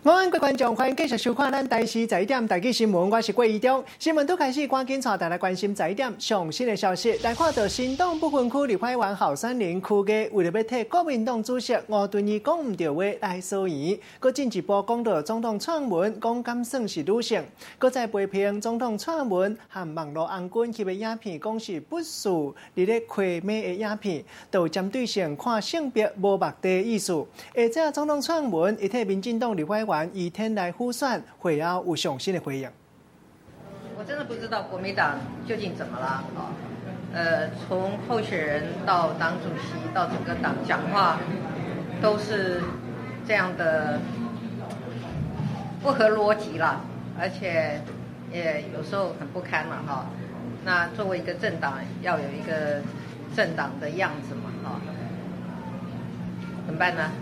我们各位观众，欢迎继续收看咱台视11点台记新闻，我是郭怡中。新闻都开始，赶紧带大家关心11点上新的消息。来看到新党不分区立法院后山林区嘅，为了要替国民党主席吴敦义讲唔到话来诉言，佮进一步讲到总统撰文，讲敢算是女性，佮再批评总统撰文和网络红军翕的影片，讲是不属伫咧亏美的影片，都针对性看性别无目的意思。而这总统撰文，伊替民进党立法院以天来呼算，会后有上新的回应。我真的不知道国民党究竟怎么了从候选人到党主席到整个党讲话，都是这样的不合逻辑了，而且也有时候很不堪了哈。那作为一个政党，要有一个政党的样子嘛哈，怎么办呢？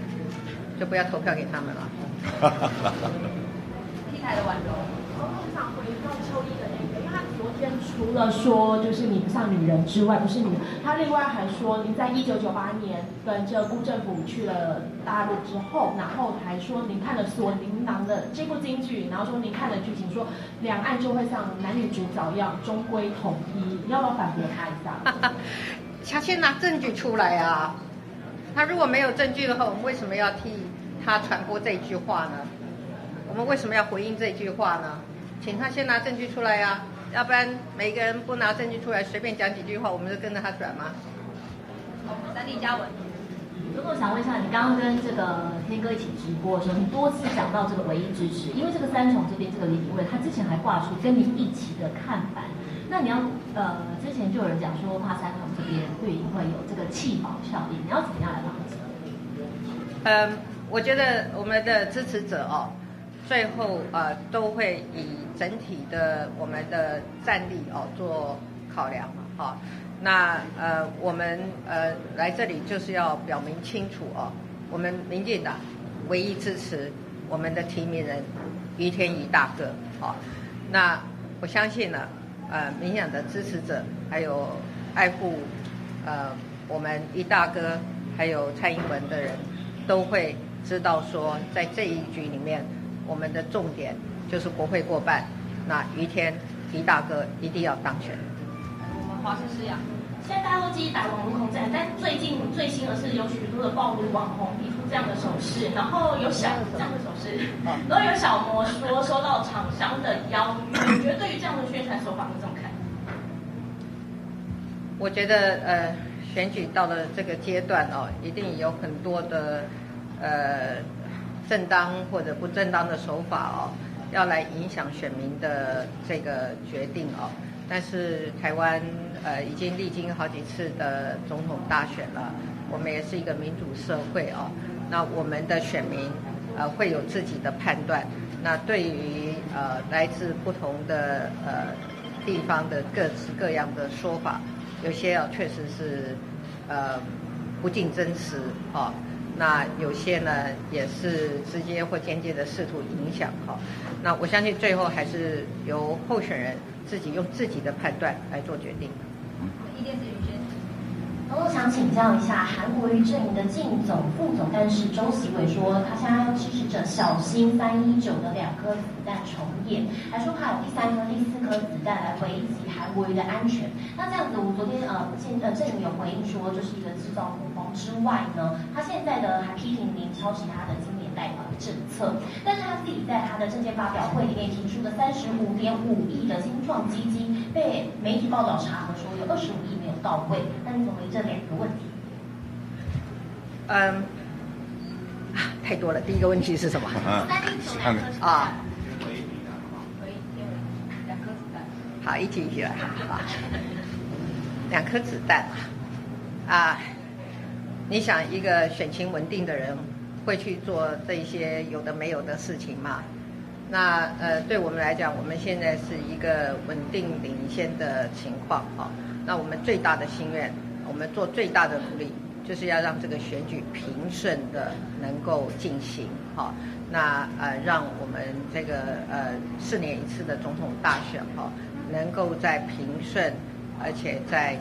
就不要投票给他们了。T 台的婉柔，我想回到邱毅的那个，因为他昨天除了说就是你不像女人之外，不是女人，他另外还说您在1998年跟这辜政府去了大陆之后，然后还说您看了索琳囊的这部京剧，然后说您看了剧情，说两岸就会像男女主角一样终归统一，你要不要反驳他一下？他先拿证据出来啊！他如果没有证据的话，我们为什么要替他传播这句话呢？我们为什么要回应这句话呢？请他先拿证据出来呀，要不然每个人不拿证据出来，随便讲几句话，我们就跟着他转吗？三立嘉文，如果想问一下，你刚刚跟这个天哥一起直播的时候，你多次讲到这个唯一支持，因为这个三重这边这个李炳卫，他之前还挂出跟你一起的看板。那你要之前就有人讲说，怕三重这边绿营会有这个弃保效应，你要怎么样来防止？我觉得我们的支持者最后都会以整体的我们的战力做考量那我们来这里就是要表明清楚我们民进党唯一支持我们的提名人于天宜大哥那我相信呢民进党的支持者还有爱护我们于大哥还有蔡英文的人都会知道说，在这一局里面，我们的重点就是国会过半，那于大哥一定要当选。我们华视师养，现在大家都积极打网络空战，但最近最新的是有许多的暴露网红提出这样的手势，然后有这样的手势，然后有小模说收到厂商的邀约，你觉得对于这样的宣传手法会怎么看？我觉得选举到了这个阶段一定有很多的正当或者不正当的手法要来影响选民的这个决定但是台湾已经历经好几次的总统大选了，我们也是一个民主社会那我们的选民会有自己的判断。那对于来自不同的地方的各式各样的说法，有些确实是不尽真实那有些呢也是直接或间接的试图影响那我相信最后还是由候选人自己用自己的判断来做决定。一电视宇轩，我想请教一下韩国瑜阵营的进总副总干事周习伟说，他现在要支持者小心319的2颗子弹重演，还说怕有第3颗、第4颗子弹来危及韩国瑜的安全。那这样子，我昨天阵营有回应说，这是一个制造恐慌之外呢，他现在的还批评您抄袭他的今年贷款政策，但是他自己在他的政见发表会里面提出的35.5亿的新创基金，被媒体报道查核说有25亿没有到位，那你怎么回这2个问题？太多了。第一个问题是什么？好，一题一题来2颗子弹你想一个选情稳定的人会去做这些有的没有的事情吗？那对我们来讲，我们现在是一个稳定领先的情况那我们最大的心愿，我们做最大的努力，就是要让这个选举平顺的能够进行那让我们这个4年一次的总统大选能够在平顺而且在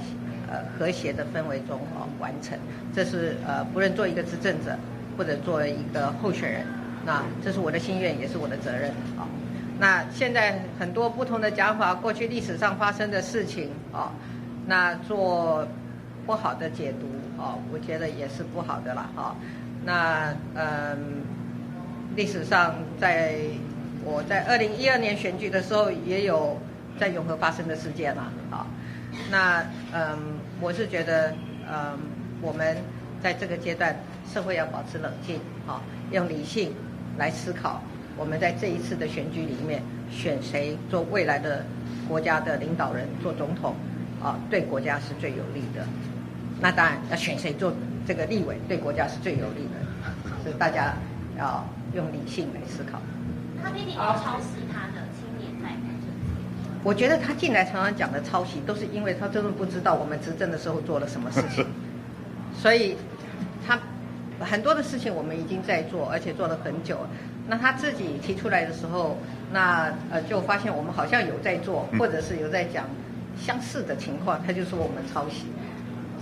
和谐的氛围中完成。这是不论做一个执政者或者做一个候选人那这是我的心愿，也是我的责任啊。那现在很多不同的讲法，过去历史上发生的事情啊，那做不好的解读啊，我觉得也是不好的啦啊。那历史上我在2012年选举的时候，也有在永和发生的事件啦啊。那我是觉得我们在这个阶段，社会要保持冷静啊，用理性来思考。我们在这一次的选举里面，选谁做未来的国家的领导人，做总统啊，对国家是最有利的。那当然要选谁做这个立委，对国家是最有利的。所以大家要用理性来思考。他批评你抄袭他的青年在改政策。我觉得他进来常常讲的抄袭，都是因为他真的不知道我们执政的时候做了什么事情，所以他很多的事情我们已经在做，而且做了很久了。那他自己提出来的时候，那就发现我们好像有在做，或者是有在讲相似的情况，他就说我们抄袭。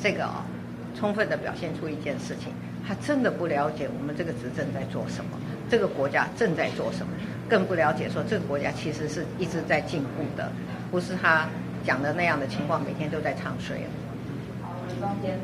这个充分的表现出一件事情，他真的不了解我们这个执政在做什么，这个国家正在做什么，更不了解说这个国家其实是一直在进步的，不是他讲的那样的情况，每天都在唱衰。好，我的中间。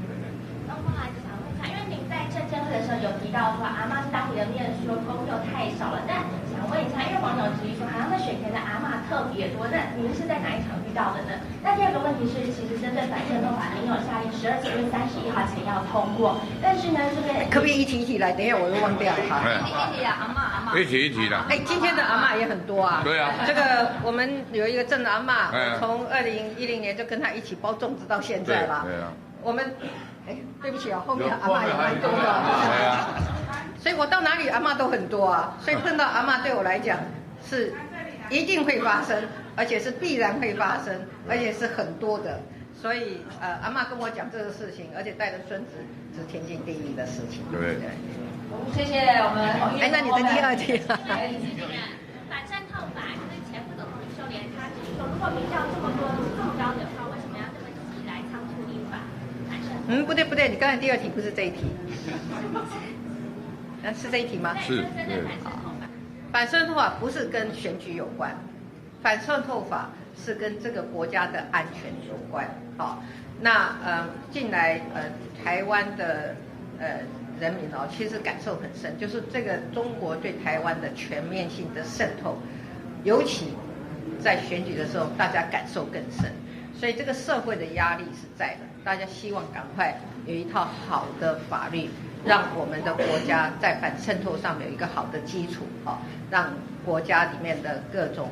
那后来想问一下，因为您在证监会的时候有提到说阿嬷是当地的念书功课太少了，但想问一下，因为网友质疑说好像在选前的阿嬷特别多，那您是在哪一场遇到的呢？那第二个问题是，其实针对反渗透法，您有下令12月31号前要通过，但是呢，这边可不可以一题一题来？等一下我又忘掉了哈。一题啊，阿嬷。一题一题的。今天的阿嬷也很多啊。对啊。这个我们有一个郑阿嬷，从2010年就跟她一起包粽子到现在了。对啊。我们，对不起啊，后面的阿嬷也蛮多的。对啊。所以我到哪里阿嬷都很多啊，所以碰到阿嬷对我来讲是一定会发生，而且是必然会发生，而且是很多的。所以阿嬷跟我讲这个事情，而且带着孙子是天经地义的事情。对。谢谢我们洪毅。那你的第二题啊？反渗透法就是前副总统李秀莲他指出说，如果民调这么多这么高的话，为什么要这么急来仓促立法？不对，你刚才第二题不是这一题。是这一题吗？是。反渗透法不是跟选举有关，反渗透法是跟这个国家的安全有关。好，那近来台湾的人民其实感受很深，就是这个中国对台湾的全面性的渗透，尤其在选举的时候，大家感受更深，所以这个社会的压力是在的，大家希望赶快有一套好的法律，让我们的国家在反渗透上面有一个好的基础，让国家里面的各种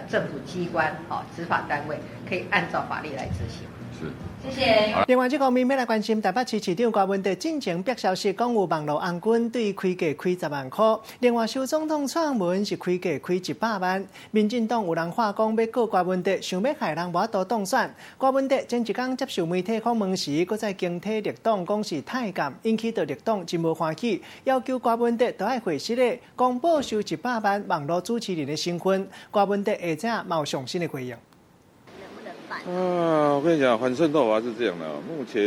政府机关、执法单位可以按照法律来执行。是。谢谢。另外，这方面要来关心台北市市长郭文德进前逼消息，讲有网络红军对开价开10万块。另外，首总统撰文是开价开100万。民进党有人话讲要告郭文德，想要害人无法度当选。郭文德前一天接受媒体访问时，搁在惊体绿党讲是太监，引起到绿党真无欢喜，要求郭文德都要回实的，公报收100万网络主持人的身份。郭文德下正冇上新的回应。我跟你讲，反渗透法是这样的。目前，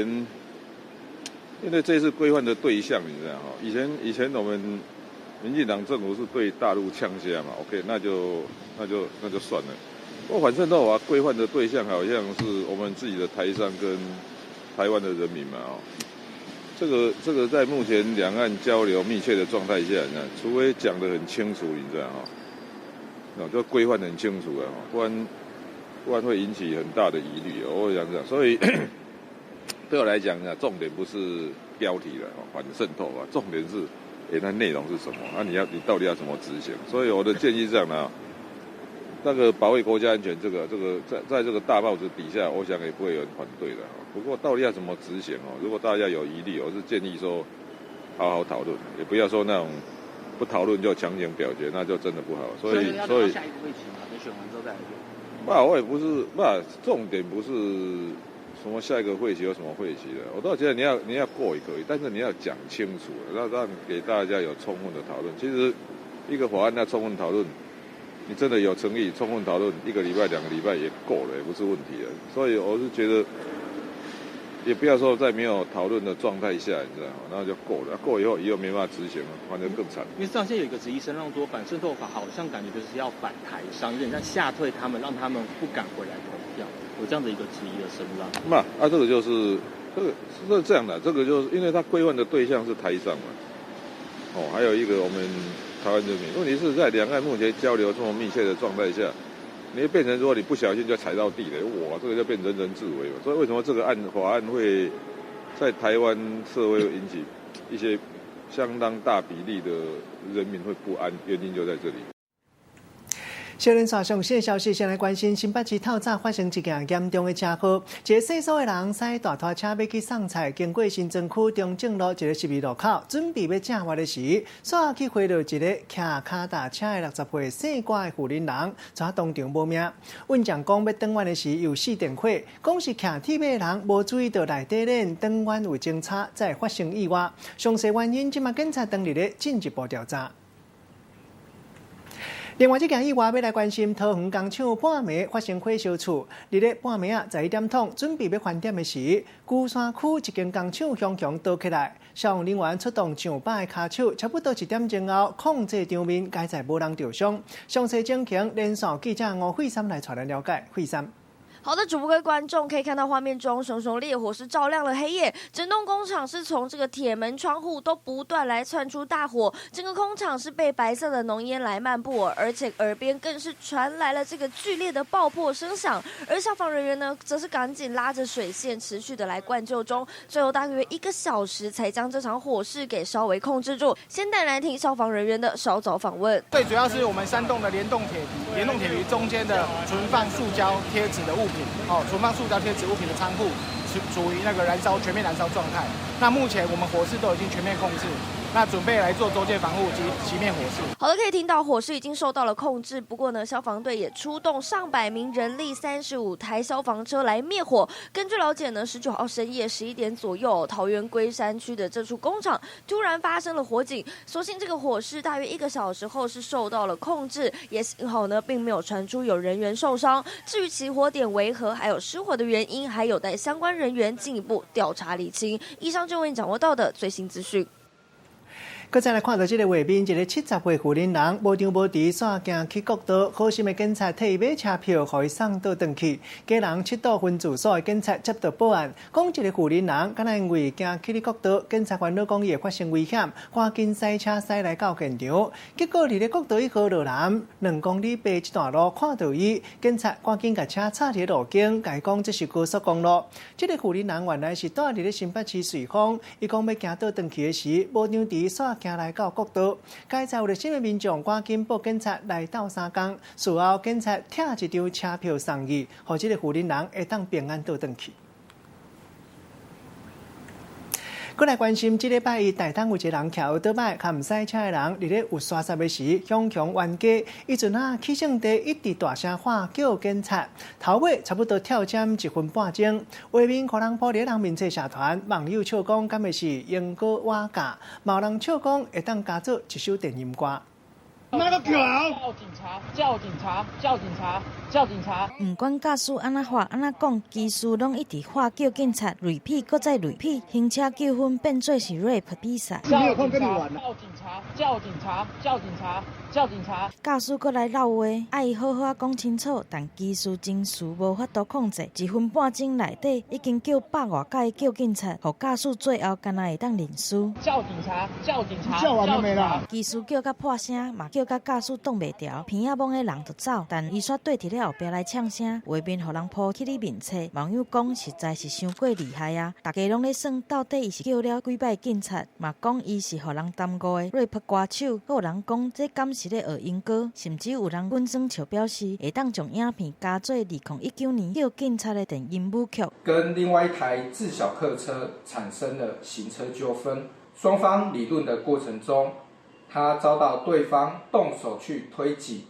因为这次规范的对象，你知道哈，以前我们民进党政府是对大陆呛虾嘛 ，OK， 那就算了。不过反渗透法规范的对象好像是我们自己的台商跟台湾的人民嘛，这个在目前两岸交流密切的状态下，除非讲得很清楚，你知道哈，就规范得很清楚啊，不然会引起很大的疑虑。我会讲这样，所以对我来讲呢，重点不是标题了，反渗透啊，重点是，它内容是什么？你到底要怎么执行？所以我的建议是这样的，那个保卫国家安全，这个在这个大帽子底下，我想也不会有人反对的。不过到底要怎么执行如果大家有疑虑，我是建议说，好好讨论，也不要说那种不讨论就强行表决，那就真的不好。所以要等到下一个会期嘛，等选完之后再来做。我也不是，重点不是什么下一个会期有什么会期的。我倒觉得你要过也可以，但是你要讲清楚，让给大家有充分的讨论。其实一个法案要充分讨论，你真的有诚意，充分讨论1个礼拜、2个礼拜也够了，也不是问题了。所以我是觉得也不要说在没有讨论的状态下，你知道吗？然后就过了，过以后没办法执行了，反正更惨。因为上线有一个质疑声浪说反渗透法好像感觉就是要反台商，有点在吓退他们，让他们不敢回来投票，有这样的一个质疑的声浪。这个就是是这样的，这个就是因为它规范的对象是台商嘛，还有一个我们台湾人民。问题是在两岸目前交流这么密切的状态下。你会变成说你不小心就踩到地雷，哇，这个就变人人自危了。所以为什么这个法案会在台湾社会引起一些相当大比例的人民会不安，原因就在这里。小人线上新的消息，先来关心新北市透早发生一件严重的车祸。一个细数的人驶大拖车要去送菜，经过新庄区中正路一个十字路口，准备要正弯的时，煞去回到一个骑脚踏车的60岁姓郭的妇人人，在当场无命。运将讲要转弯的时又死电火，讲是骑铁马的人无注意到内底链转弯有侦查，才发生意外。详细原因，今嘛警察当日咧进一步调查。另外，这件意外要来关心桃园工厂半暝发生火烧厝。日咧半暝11点钟，准备要翻点的时，鼓山区一间工厂熊熊倒起来。消防人员出动上百个脚手，差不多1点钟后控制场面，该在无人受伤。详细情形，连线记者吴慧珊来带咱了解。慧珊。好的，主播各位观众可以看到画面中，熊熊烈火是照亮了黑夜，整栋工厂是从这个铁门、窗户都不断来窜出大火，整个工厂是被白色的浓烟来漫步，而且耳边更是传来了这个剧烈的爆破声响，而消防人员呢，则是赶紧拉着水线持续的来灌救中，最后大约1个小时才将这场火势给稍微控制住。先带来听消防人员的稍早访问。最主要是我们3栋的联动铁鱼中间的存放塑胶贴纸的物品。存放塑胶贴纸物品的仓库处于那个全面燃烧状态。那目前我们火势都已经全面控制，那准备来做周间防护及熄灭火势。好的，可以听到火势已经受到了控制。不过呢，消防队也出动上百名人力，35台消防车来灭火。根据了解呢，19号深夜11点左右，桃园龟山区的这处工厂突然发生了火警。所幸这个火势大约1个小时后是受到了控制，也幸好呢，并没有传出有人员受伤。至于起火点为何，还有失火的原因，还有待相关人员进一步调查厘清。以上就为你掌握到的最新资讯。搁再来看到这个画面，一个70岁妇人人无张无弛，煞行去国道，好心的警察替伊买车票，互伊送倒转去。家人7度分住所的警察接到报案，讲一个妇人人敢若因为行去国道，警察烦恼讲伊会发生危险，赶紧驶车驶来到现场。结果伫咧国道1号路南2公里北一段路看到伊，警察赶紧甲车插伫路径，甲伊讲这是高速公路。这个妇人人原来是住伫咧新北市瑞丰，伊讲要行倒转去的时，无张持煞行来到国道，该在有热心的民众赶紧报警察来到3工，事后警察拆一张车票送伊，让这个妇人人会当平安倒转去。过来关心，这礼拜一大东有一个人骑奥多麦，甲唔驶车的人，伫咧有刷煞的时，向强冤家，伊阵起性地一直大声喊叫警察，头尾差不多跳针1分半钟。画面可能破裂人民册社团网友笑讲，敢会是英歌瓦架，嘛有人笑讲会当加做一首电音歌。那个票！叫警察！叫警察！叫警察！叫警察！不管驾驶安怎喊安怎讲，技师拢一直喊叫警察，repeat 搁再 repeat， 行车纠纷变做是 rap 比赛。没有空跟你玩了。叫警察！叫警察！叫警察！叫警察！驾驶搁来闹话，爱伊好好讲清楚，但技师情绪无法度控制，1分半钟内底已经叫100外届叫警察，互驾驶最后敢若会当认输。叫警察！叫警察！叫完了没啦？技师叫甲破声，嘛叫甲驾驶挡袂牢，偏仔懵的人就走，但伊煞对伫咧后壁来呛声，画面互人抛起你面册。网友讲实在是伤过厉害啊！大家拢咧算到底伊是叫了几摆警察，嘛讲伊是互人耽误的 rap 歌手，还有人讲这敢是咧学英歌，甚至有人滚装笑表示会当将影片加做2019年叫警察的电音舞曲。跟另外一台自小客车产生了行车纠纷，双方理论的过程中，他遭到对方动手去推挤，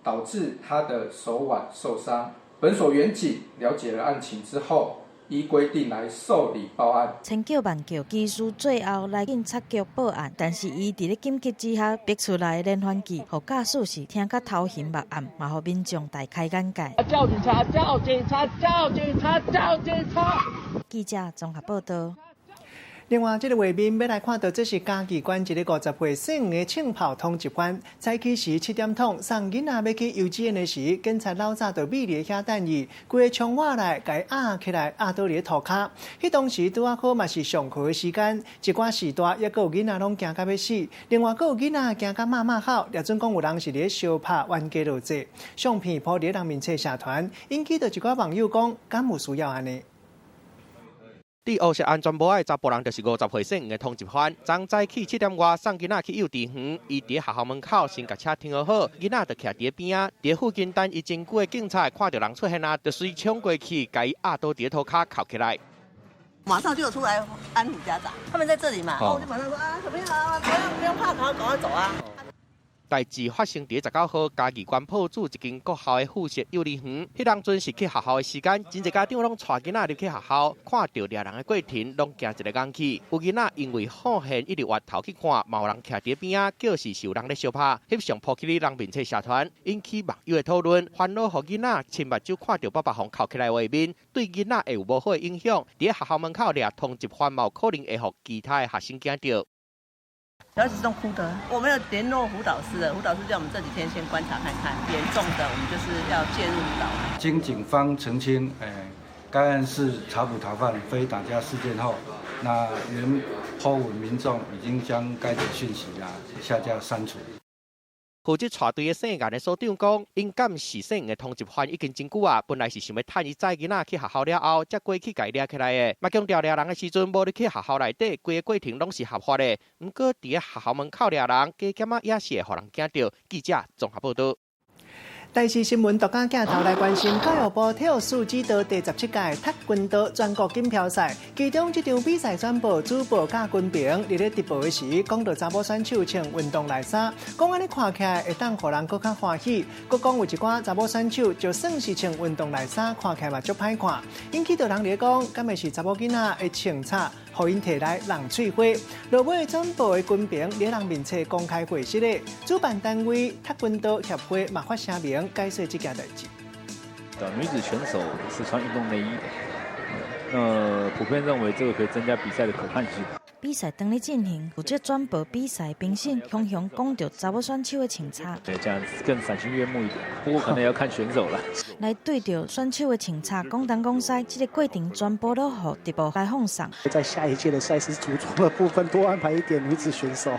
导致他的手腕受伤。本所员警了解了案情之后，依规定来受理报案。千叫万叫，技师最后来警察局报案，但是伊伫咧紧急之下逼出来的连环计，互驾驶是听甲头晕目暗，嘛互民众大开眼界。叫警察！叫警察！叫警察！叫警察！记者综合报道。另外，这个画面要来看到，这是嘉义县一个50岁姓的庆炮通缉犯。早起时7点钟，送囡仔要去幼稚园的时，警察老早就米咧遐等伊，规个窗外来，甲伊压起来，压倒伫涂骹。迄当时拄啊好嘛是上课的时间，一寡时段也有囡仔拢惊到要死。另外，还有囡仔惊到骂哭，也准讲有人是咧相拍冤家路者。相片铺伫人民册社团，引起到一寡网友讲，敢有需要安尼？伫乌石安全无爱查甫人，就是50岁姓的通缉犯。昨早起7点外送囡仔去幼稚园，伊伫学校门口先甲车停好，囡仔就徛伫边啊。伫附近等伊真久的警察看到人出现啊，就随冲过去，甲伊压倒伫涂骹铐起来。马上就有出来安抚家长，他们在这里嘛，我就马上说啊，小朋友啊，不用怕，赶快走啊。代志发生伫19号，嘉义县埔子一间国校的附设幼儿园。迄当阵是去学校的时间，真侪家长拢带囡仔入去学校，看到掠人的过程，拢惊一个眼气。有囡仔因为好现，一直挖头去看，嘛有人徛伫边啊，叫是有人咧相拍，翕相抛起人民册社团，引起网友的讨论。烦恼互囡仔亲目睭看到爸爸互铐起来画面，对囡仔会有无好的影响？伫学校门口掠通缉犯，嘛有可能会互其他的学生惊到。小孩子是用哭的，我们有联络辅导师的，辅导师叫我们这几天先观察看看，严重的我们就是要介入辅导。经警方澄清，该案是查捕逃犯非打架事件后，那原po文民众已经将该则讯息下架删除。负责带队的姓颜的所长讲，因敢是姓的通缉犯已经真久啊，本来是想要趁伊载囡仔去学校了后，才过去甲伊抓起来的。嘛强调抓人的时阵，无入去学校内底，规个过程拢是合法的。不过伫学校门口抓人，加减也是会互人惊到。记者综合报道。台视新闻独家镜头来关心教育部体育署指导第17届跆拳道全国锦标赛，其中这场比赛宣布主播贾君平伫咧直播的时，讲到查某选手穿运动内衫，讲安尼看起来会当互人更较欢喜。佮讲有一寡查某选手就算是穿运动内衫，看起来嘛足歹看，引起到人咧讲，敢会是查某囡仔的穿插，互因摕来浪喙花。落尾转播的君平咧人面册公开会室咧，主办单位跆拳道协会嘛发声明。解释这件代志。女子选手是穿运动内衣的，普遍认为这个可以增加比赛的可看性。比赛当日进行，负责转播比赛评审雄雄讲到查某选手的穿插，对，这样更赏心悦目一点。不过可能要看选手了。来对着选手的穿插，讲东讲西，这个过程全部都互直播来放送。在下一届的赛事组装的部分，多安排一点女子选手。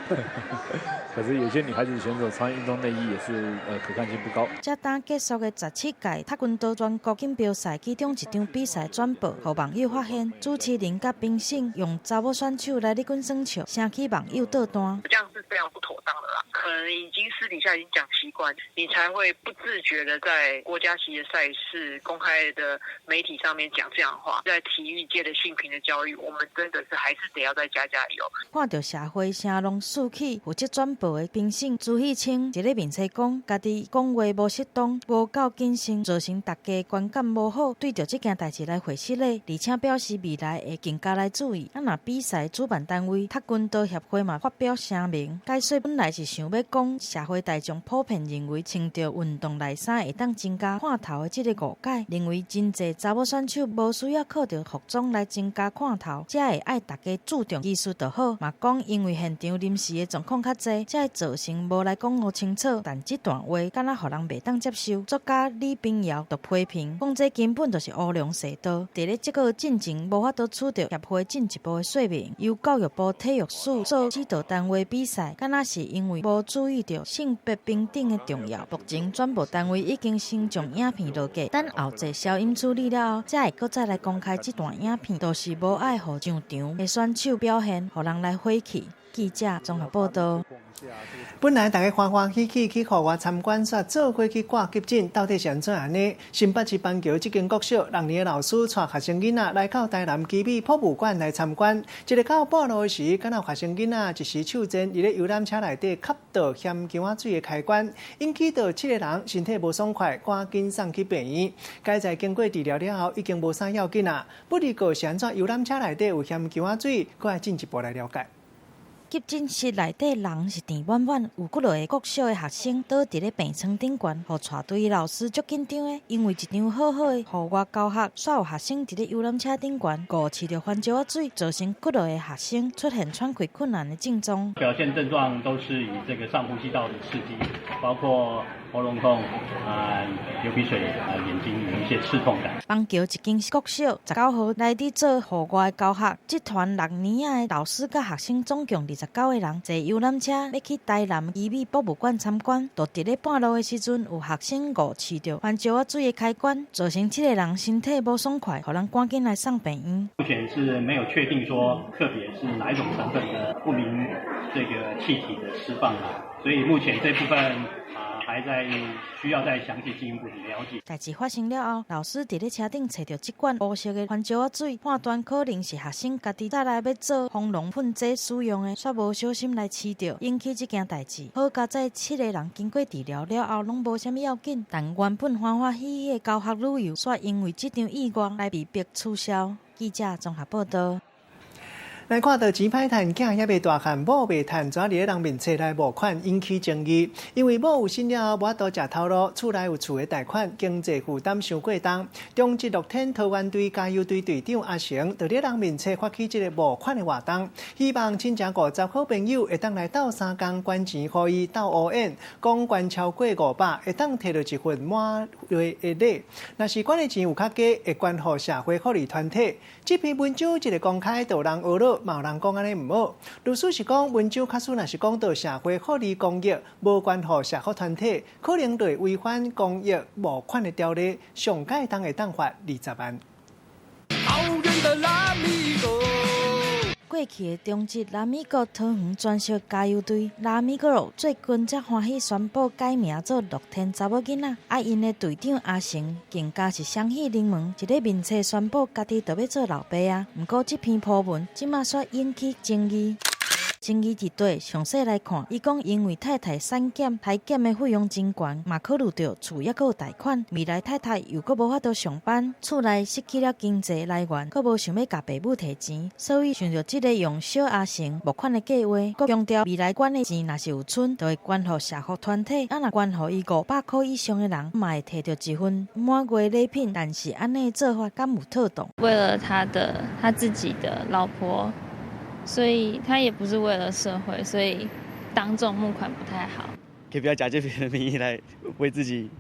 可是有些女孩子选手穿运动内衣也是可看性不高。这单结束的17届跆拳道全国锦标赛，其中一场比赛转播，互网友发现主持人甲评审用查某选手来咧滚耍笑，掀起网友倒弹。这样是非常不妥当的啦，可能已经私底下已经讲习惯，你才会不自觉的在国家级的赛事、公开的媒体上面讲这样的话。在体育界的性平的教育，我们真的是还是得要再加油。看到社会声浪四起，负责转播的评审朱喜清一个面册讲，家己讲话无适当，无够谨慎，造成大家观感无好，对着这件代志来回失礼，而且表示未来会更加来注意。若比赛主办单位跆拳道协会嘛发表声明，解说本来是想要讲社会大众普遍认为穿着运动内衫会当增加看头的这个误解，认为真侪查某选手无需要靠着服装来增加看头，才会爱大家注重技术就好。嘛讲因为现场临时的状况较济，才会造成无来讲互清楚。但这段话敢若互人袂当接受。作家李炳尧就批评，讲这根本就是乌龙蛇道。伫咧这个进程无法度取得协会进一步的说明，由教育部体育署做指导单位比赛，敢若是因为无注意到性别平等的重要。目前转播单位已经先将影片落架，等后者消音处理了后，才会再来公开这段影片，都是无爱互上场的选手表现，互人来回去。记者综合报道。本来大家欢欢喜喜去户外参观，煞做过去挂急诊，到底是安怎安尼？新北市板桥这间国小6年的老师带学生囡仔来到台南奇美博物馆来参观，一个到半路的时，敢若学生囡仔一时手贱，伫咧游览车内底吸到咸姜仔水的开关，引起到7个人身体无爽快，赶紧送去病院。该在经过治疗了后，已经无啥要紧啊。不离个是安怎游览车内底有咸姜仔水，搁来进一步来了解。急诊室内底人是填满满，有几落个国小的学生倒伫咧病床顶悬，互带队老师足紧张的，因为一场好好的户外教学，煞有学生伫咧游览车顶悬，误饲着番石水，造成几落个学生出现喘气困难的症状。表现症状都是以这个上呼吸道的刺激，包括喉咙痛、流鼻水、眼睛有一些刺痛感。邦桥一间国小19号来伫做户外教学，这团6年仔的老师甲学生总共29个人，坐游览车要去台南医美博物馆参观，就伫咧半路的时阵，有学生误饲着番石水的开关，造成7个人身体不爽快，互人赶紧来送病院。目前是没有确定说特别是哪一种成分的不明这个气体的释放所以目前这部分还在需要再详细进一步的了解。代志发生了后，老师伫咧车顶找到这罐乌色的番石水，判断可能是学生家己带来要做防狼喷剂使用的，煞无小心来饲着，引起这件代志。好佳在7个人经过治疗了后，拢无啥物要紧，但原本欢欢喜喜的教学旅游，煞因为这场意外来被迫取消。记者综合报道。来看到钱歹趁，囝也未大汉，某未趁，怎伫咧人面册内募款引起争议？因为某有心了后，无法度食头路，厝内有厝的贷款，经济负担伤过重。中职乐天桃园队加油队队长阿成，伫咧人面册发起这个募款的活动，希望亲情50好朋友会当来斗3工捐钱，互伊斗乌烟，讲捐超过500，会当摕到一份满月的礼。若是捐的钱有较加，会捐互社会福利团体。这篇文章一个公开，就有人学了。嘛有人讲安尼唔好，律师是讲文章假使若是讲到社会福利公益，无关乎社福团体，可能会违反公益募款的条例，上届会当罚20万。过去的中职拉米哥桃园专属加油队拉米哥最近才欢喜宣布改名做乐天查某囡仔，因的队长阿成更加是双喜临门，一个面册宣布家己就要做老爸啊。不过这篇破文即马煞引起争议。争议伫底，详细来看，伊讲因为太太产检、体检的费用真悬，嘛考虑到厝也有贷款，未来太太又搁无法度上班，厝内失去了经济来源，搁无想要甲爸母摕钱，所以想到这个用小阿成募款的计划，搁强调未来捐的钱若是有剩，就会捐互社福团体，若捐互伊500块以上的人，嘛会摕到一份满月礼品。但是安尼做法敢有妥当？为了他自己的老婆。所以他也不是为了社会，所以当众募款不太好。可以不要假借别人的名义来为自己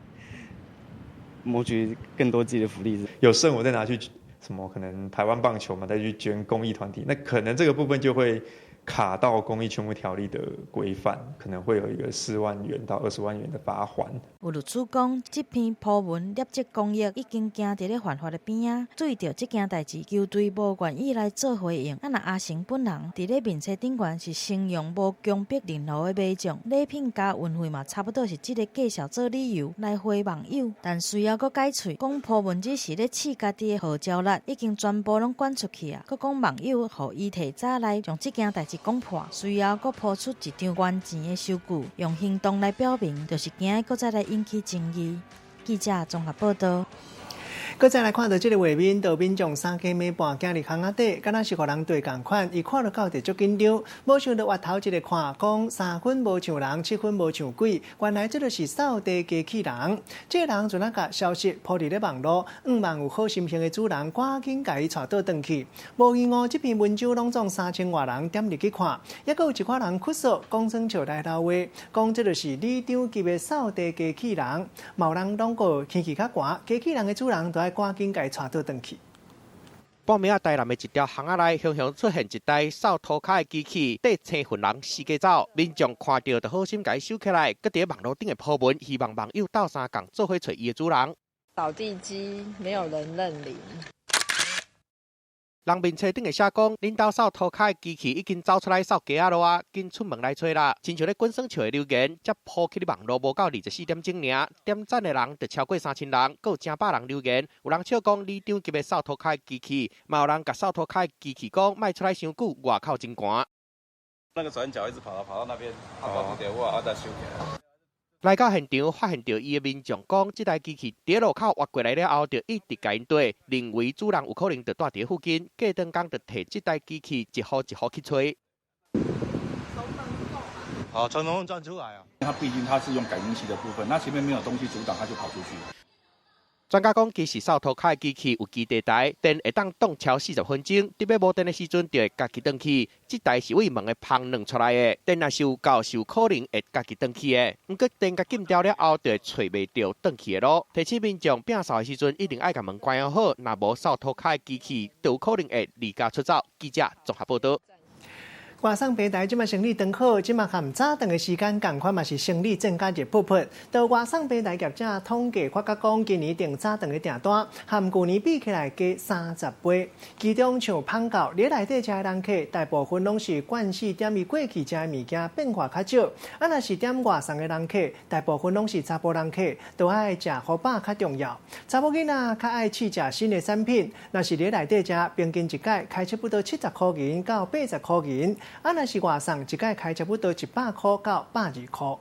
谋取更多自己的福利。有剩我再拿去什么？可能台湾棒球嘛，再去捐公益团体，那可能这个部分就会卡到公益捐募条例的规范，可能会有一个4万元到20万元的罚锾。有律师讲，这篇破文劣迹公益已经行伫咧犯法的边啊，注意到这件代志，球队无愿意来做回应。若阿成本人伫咧面册顶悬是形容无强迫任何的买奖，礼品加运费嘛，差不多是这个介绍做理由来回网友。但随后搁改喙，讲破文只是咧试家己的号召力，已经全部拢捐出去啊。搁讲网友互伊提早来将这件代志讲破，随后搁抛出一张捐钱的收据，用行动来表明，就是惊搁再来引起争议。记者综合报道。搁再来看到这个画面，道民众3更暝半行入巷仔底，敢若是互人对共款，伊看到到就足紧张，无想到挖头一个看，讲3分无像人，7分无像鬼，原来这就是扫地机器人。这个人就那甲消息铺伫咧网络，5万有好心性的主人赶紧甲伊带倒转去。无意外，这篇文章拢总3000外人点入去看，也阁有一款人哭诉，讲声笑来闹话，讲这就是里长级的扫地机器人。某人拢个天气较寒，机器人的主人都要赶紧甲伊带倒转去。半暝台南的一条巷仔内，雄雄出现一台扫涂骹的机器，缀青云人四界走。民众看到就好心甲伊收起来，搁伫网络顶的铺文，希望网友斗相共做伙找伊的主人。扫地机没有人认领。人面册顶会写讲，恁兜扫涂骹的机器已经走出来扫街仔路啊，紧出门来找啦。亲像咧滚耍笑的留言，才铺起咧网络无到24点钟尔，点赞的人就超过3000人，搁有正百人留言。有人笑讲里长级的扫涂骹的机器，嘛有人甲扫涂骹的机器讲，卖出来伤久，外口真寒。那个转角一直跑到那边，跑不掉我，再收起来。来到现场，发现到伊的民众讲，这台机器伫路口挖过来了后，就一直甲因对，认为主人有可能就住伫附近，过段工就摕这台机器一户一户去找。从龙洞钻出来啊。它毕竟它是用感应器的部分，那前面没有东西阻挡，它就跑出去。专家讲，其实扫涂骹的机器有基地台，电会当动超40分钟，特别无电的时阵就会家己转去。这台是为门的芳弄出来的，电若是有够，是有可能会家己转去的。不过电甲禁掉了后，就会找袂到转去的路。提醒民众摒扫的时阵，一定爱甲门关好，若无扫涂骹的机器，就有可能会离家出走。记者综合报道。外送平台即马生理长好，即马含早顿的时间共款嘛是生理增加一部分。到外送平台业者统计发觉讲，今年订早顿的订单含去年比起来加30倍。其中像芳狗，你内底食的人客，大部分拢是惯习点伊过去食的物件变化较少。啊，若是点外送的人客，大部分拢是查甫人客，都爱食好饱较重要。查某囡仔较爱试食新的产品，若是你内底食，平均一届开差不多70块银到80块银。啊，若是外送，一届开差不多100块到120块。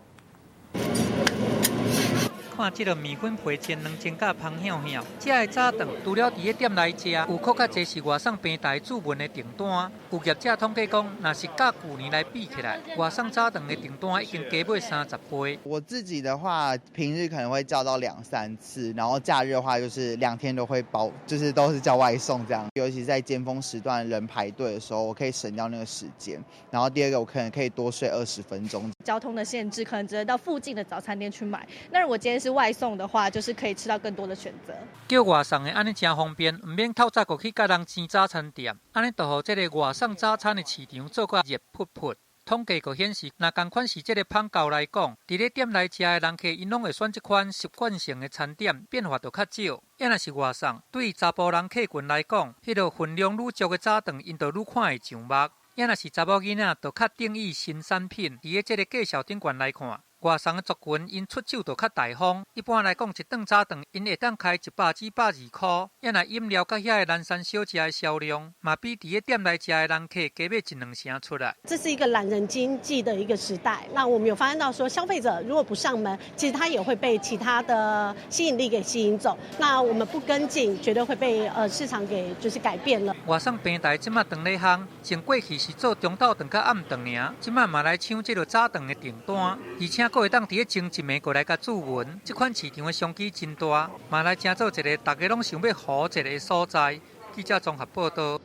看这个面粉皮煎两煎甲芳香香，这个早顿除了伫个店内食，有搁较侪是外送平台注文的订单。有业者统计讲，若是甲去年来比起来，外送早顿的订单已经加倍30倍。我自己的话，平日可能会叫到2-3次，然后假日的话就是2天都会包，就是都是叫外送这样。尤其在尖峰时段人排队的时候，我可以省掉那个时间。然后第二个，我可能可以多睡20分钟。交通的限制，可能只能到附近的早餐店去买。那如果今天是外送的话，就是可以吃到更多的选择。叫外送的安尼真方便，唔免透早过去甲人争早餐店，安尼就互这个外送早餐的市场做个热扑扑。统计就显示，若同款是这个芳狗来讲，伫咧店内食的人客，因拢会选这款习惯性的餐点，变化就较少。也若是外送，对于查甫人客群来讲，迄个分量愈足的早顿，因就愈看会上目。也若是查某囡仔，就较定义新产品。伫个这个介绍顶悬来看，外送的族群因出手就较大方。一般来讲，一顿早顿因会当开100至120块。也若饮料甲遐个南山小吃的销量，嘛比伫个店内食的人客加买1-2成出来。这是一个懒人经济的一个时代。那我们有发现到说，消费者如果不上门，其实他也会被其他的吸引力给吸引走。那我们不跟进，绝对会被市场给就是改变了。外送平台即马顿咧行，前过去是做中昼顿甲暗顿尔，即马嘛来抢这个早顿的订单，而且佫会当伫个前一暝过来甲注文。这款市场的商机真大，嘛来成做一个大家拢想要好一个所在。记者综合报道。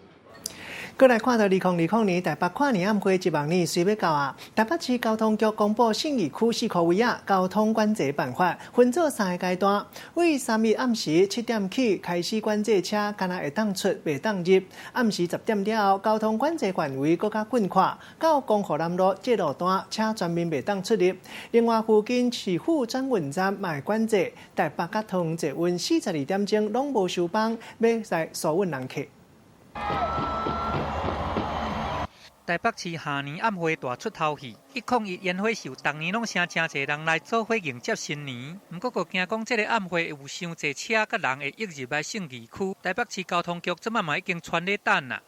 过来看到2020年台北跨年暗会1万人随要到啊！台北市交通局公布信义区4个位啊交通管制办法，分做3个阶段。为3日暗时7点起开始管制车，敢若会当出袂当入。暗时10点了后，交通管制范围更加宽阔，到光复南路这路段车全面袂当出入。另外，附近市府转运站嘛会管制，台北甲桃园捷运42点钟拢无收班，要来疏运人客。台北市下年暗会大出头戏，101烟火秀，逐年拢请真侪人来做伙迎接新年。不过，惊讲这个暗会有伤侪车甲人会溢入来信义区。台北市交通局即马嘛已经全咧等啦。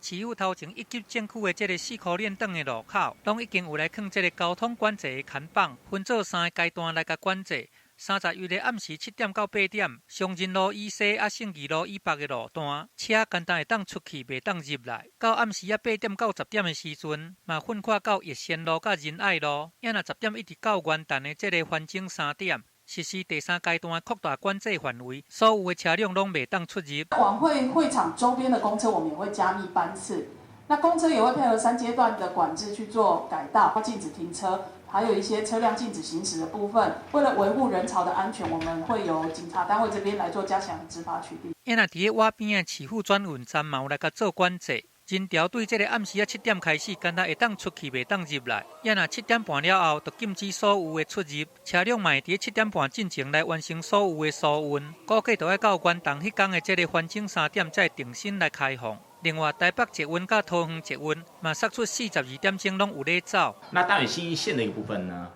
市府头前一级政区的这个4颗链灯的路口，拢已经有来放这个交通管制的看板，分做3个阶段来甲管制。30日的暗时7点到8点，松仁路以西啊信义路以北的路段，车简单会当出去，袂当入来。到暗时8点到10点的时阵，嘛分开到逸仙路甲仁爱路，也若10点一直到元旦的这个环境3点。实施第3阶段的扩大管制范围，所有的车辆拢袂当出入。晚会会场周边的公车，我们也会加密班次。那公车也会配合3阶段的管制去做改道，禁止停车。还有一些车辆禁止行驶的部分，为了维护人潮的安全，我们会由警察单位这边来做加强执法取缔。因若伫个瓦边的市府转运站嘛有来甲做管制，真条对这个暗时7点开始，敢若会当出去，袂当入来。因若7点半了后，就禁止所有的出入，车辆嘛会伫7点半进前来完成所有的疏运，估计就要到元旦迄天的这个环境3点才定心来开放。另外，台北捷运甲桃园捷运嘛，杀出42点钟拢有咧走。那当然，信义线的一个部分呢，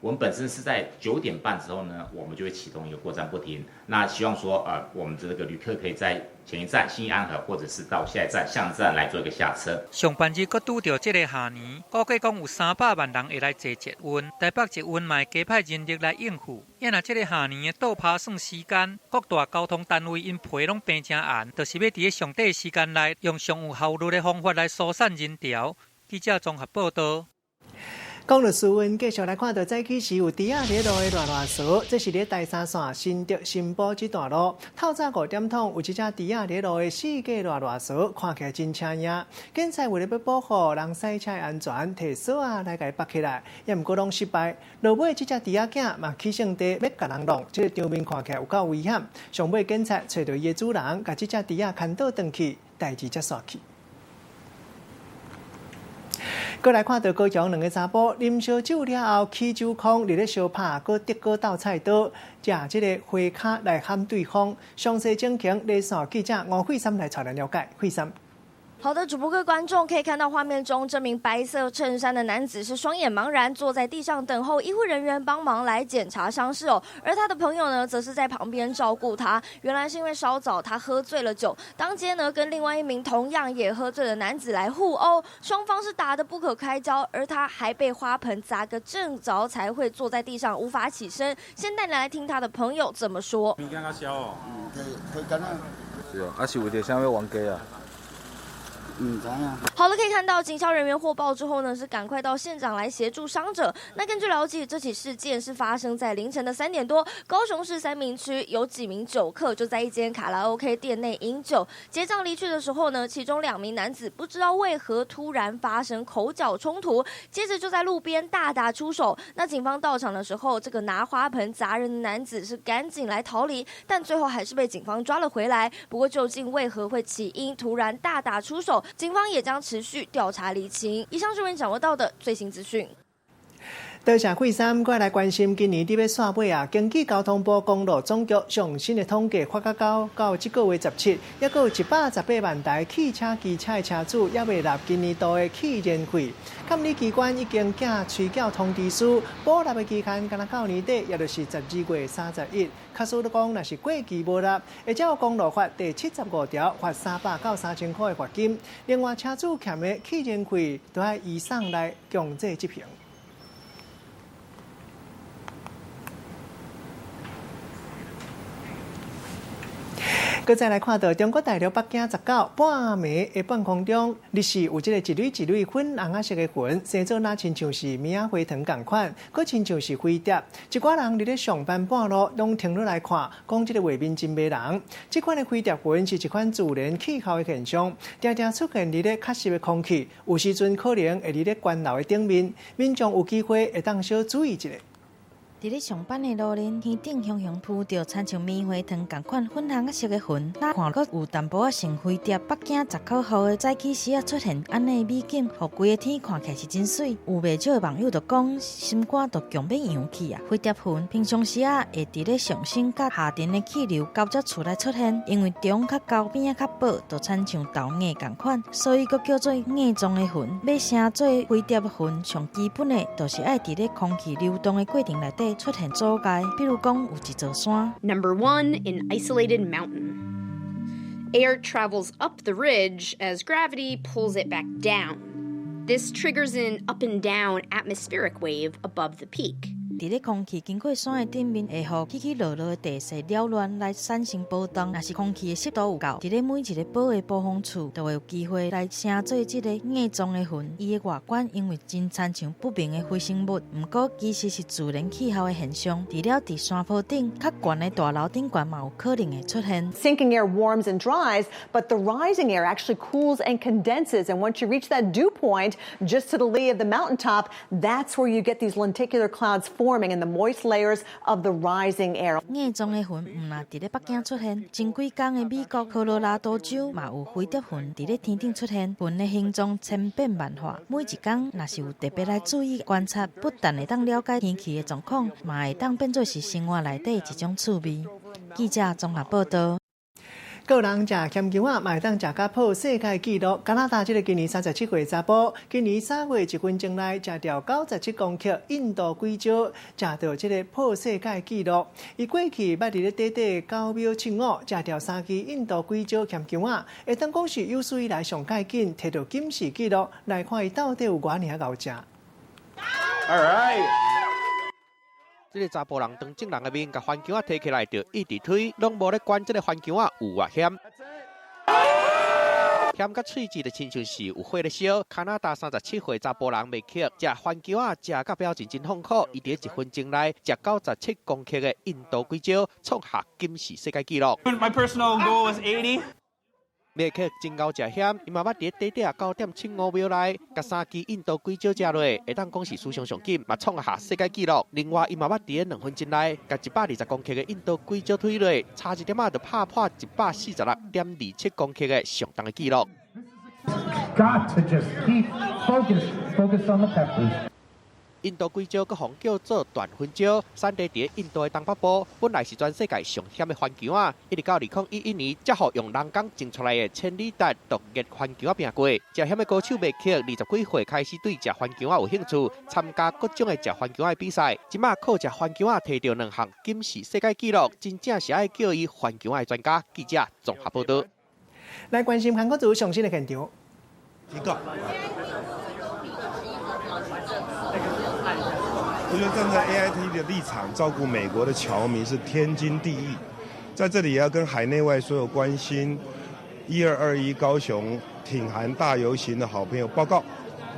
我们本身是在9点半之后呢，我们就会启动一个过站不停。那希望说，我们这个旅客可以在前一站信义安和，或者是到下一站象站来做一个下车。上半日佫拄到这个下年，估计讲有300万人会来坐捷运，台北捷运嘛会加派人力来应付。因若这个下年的倒爬算时间，各大交通单位因皮拢平真硬，就是要伫个上短时间内用上有效率的方法来疏散人潮。记者综合报道。讲到输运，继续来看到早起时有猪仔咧路的乱扫，这是咧第三线新竹新埔这段路。透早5点钟有一只猪仔咧路的四界乱扫，看起来真抢眼。警察为了要保护人赛车的安全，提锁啊来甲伊绑起来，也毋过拢失败。落尾这只猪仔囝嘛起性地要甲人弄，这个场面看起来有够危险。上尾警察找到伊的主人，甲这只猪仔牵倒转去，代志才煞去。过来看到高雄两个查甫啉烧酒了后起酒狂，伫咧相拍，搁得过斗菜刀，食这个花卡来喊对方。详细情形，内线记者吴慧珊来带咱了解。慧珊。好的，主播各位观众可以看到画面中，这名白色衬衫的男子是双眼茫然，坐在地上等候医护人员帮忙来检查伤势哦。而他的朋友呢，则是在旁边照顾他。原来是因为稍早他喝醉了酒，当街呢跟另外一名同样也喝醉的男子来互殴，双方是打得不可开交，而他还被花盆砸个正着，才会坐在地上无法起身。先带你来听他的朋友怎么说。物件较烧哦，会干啊？是哦，是为着啥要冤家啊？好了，可以看到警消人员获报之后呢，是赶快到现场来协助伤者。那根据了解，这起事件是发生在凌晨的3点多，高雄市三民区有几名酒客就在一间卡拉 OK 店内饮酒，结账离去的时候呢，其中2名男子不知道为何突然发生口角冲突，接着就在路边大打出手。那警方到场的时候，这个拿花盆砸人的男子是赶紧来逃离，但最后还是被警方抓了回来。不过究竟为何会起因突然大打出手？警方也将持续调查厘清。以上是为掌握到的最新资讯。多谢慧珊，过来关心今年伫要煞尾啊！经济交通部公路总局上新的统计发到这个月17，还佫有118万台汽车机车的车主也未纳今年度的汽燃费。监理机关已经寄催缴通知书，补纳的期限敢若到年底，也就是12月31。卡数都讲，若是过期无纳，会照公路法第75条罚300到3000块的罚金。另外，车主欠的汽燃费都要移送来强制执行。搁再来看到中国大陆北京19半暝的半空中，日时有这个一缕一缕粉红仔色的云，生做那亲像是棉仔花糖同款，搁亲像是飞碟。一寡人伫咧上班半路，拢停落来看，讲这个画面真迷人。这款的飞碟云是一款自然气候的现象，常常出现伫咧较湿的空气，有时阵可能会伫咧悬楼的顶面，民众有机会会当小注意一下。伫咧上班的路面，天顶雄雄铺着亲像棉花糖同款粉红色的云，那看阁有淡薄仔像飞碟。北京19号的早起时啊出现安尼美景，互规个天看起来是真水。有袂少的网友就讲，心肝都强要扬起啊！飞碟云平常时啊会伫咧上升甲下沉的气流交接处来出现，因为中较高边仔较薄，就亲像豆芽同款，所以阁叫做芽状的云。要成做飞碟云，上基本的就是爱伫咧空气流动的过程内底。出现阻碍，比如讲有一座山。Number 1, an isolated mountain. Air travels up the ridge as gravity pulls it back down. This triggers an up and down atmospheric wave above the peak. 伫咧空气经过山的顶面，会互起起落落的地势扰乱来产生波动。若是空气的湿度有够，伫咧每一个波的暴风处，就会有机会来成做这个叶状的云。伊的外观因为真亲像不明的微生物，不过其实是自然气候的现象。除了伫山坡顶较悬的大楼顶悬嘛有可能会出现。Sinking air warms and dries, but the rising air actually cools and condenses. And once you reach that dew point, just to the lee of the mountaintop, that's where you get these lenticular clouds forming in the moist layers of the rising air. 叶状的云唔若伫咧北京出现，前几天的美国科罗拉多州嘛有飞碟云伫咧天顶出现，云的形状千变万化。每一天若是有特别来注意观察，不但会当了解天气的状况，嘛会当变做是生活内底一种趣味。记者综合报道。个人食咸姜仔，嘛会当食甲破世界纪录。加拿大这个今年37岁查甫，今年3月1分钟内食掉97公克印度龟椒，食到这个破世界纪录。伊过去捌伫咧短短9秒75食掉3支印度龟椒咸姜仔，会当讲是有史以来上快紧摕到金氏纪录。来看伊到底有偌尔敖食。All right。这个查甫人当正人的面，甲番茄仔摕起来，就一直推，拢无咧管这个番茄仔有偌险。险甲喙齿的亲像是有火咧烧。加拿大37岁查甫人麦克食番茄啊，食到表情真痛苦，伊伫1分钟内食97公克的印度硅椒，创下金氏世界纪录。My personal goal was 80. 麦克真够食险，伊嘛捌伫底底9点75秒内，甲3支印度硅椒食落，会当讲是史上上紧，嘛创下世界纪录。另外，伊嘛捌伫2分钟内，甲120公克的印度硅椒推落，差1点仔就拍破146.27公克的上重的纪录。Got to just keep focus on the peppers. 印度硅椒，佮红叫做断粉椒，产地伫印度的东北部，本来是全世界上险的番茄啊，一直到2011年，才互用人工种出来的千里达毒液番茄拼过。食险的高手麦克20几岁开始对食番茄有兴趣，参加各种的食番茄的比赛，即马靠食番茄摕到2项金氏世界纪录，真正是爱叫伊番茄的专家。记者综合报道。来关心韩国组上新的现场。我觉得站在 AIT 的立场，照顾美国的侨民是天经地义。在这里也要跟海内外所有关心1221高雄挺韩大游行的好朋友报告，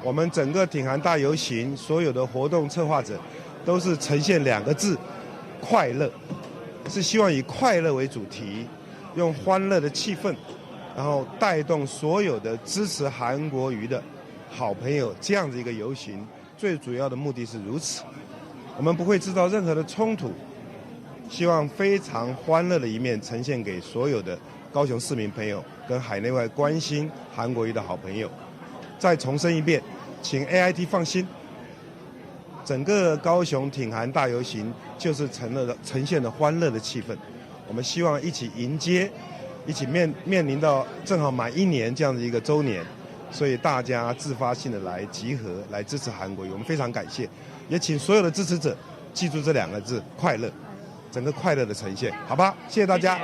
我们整个挺韩大游行所有的活动策划者都是呈现2个字：快乐，是希望以快乐为主题，用欢乐的气氛，然后带动所有的支持韩国瑜的好朋友，这样子一个游行，最主要的目的是如此。我们不会制造任何的冲突，希望非常欢乐的一面呈现给所有的高雄市民朋友跟海内外关心韩国瑜的好朋友。再重申一遍，请 AIT 放心，整个高雄挺韩大游行就是呈现了欢乐的气氛。我们希望一起迎接，一起面临到正好满1年这样的一个周年，所以大家自发性的来集合来支持韩国瑜，我们非常感谢。也请所有的支持者记住这2个字：快乐，整个快乐的呈现，好吧？谢谢大家。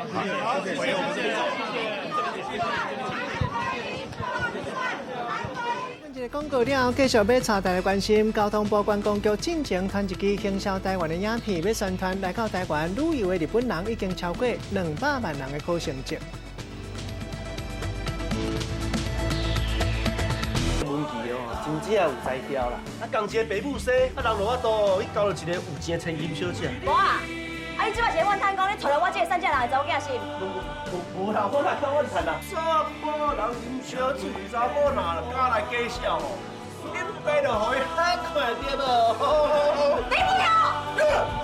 一个广告了，继续要带大家关心交通部观光局进前传一支行销台湾的影片，要宣传来到台湾旅游的日本人已经超过200万人的好成绩。真正有才调啦！啊，共一个爸母生，啊，人落啊多，伊交了一个有钱的千金小姐。无啊，啊，你即摆是问摊讲，你找了我这个3只人的查某囝是？无啦，我哪讲我是谈啦？查某人饮烧酒，查某哪敢来介绍哦？恁爸就互伊喊过来对无？你不要！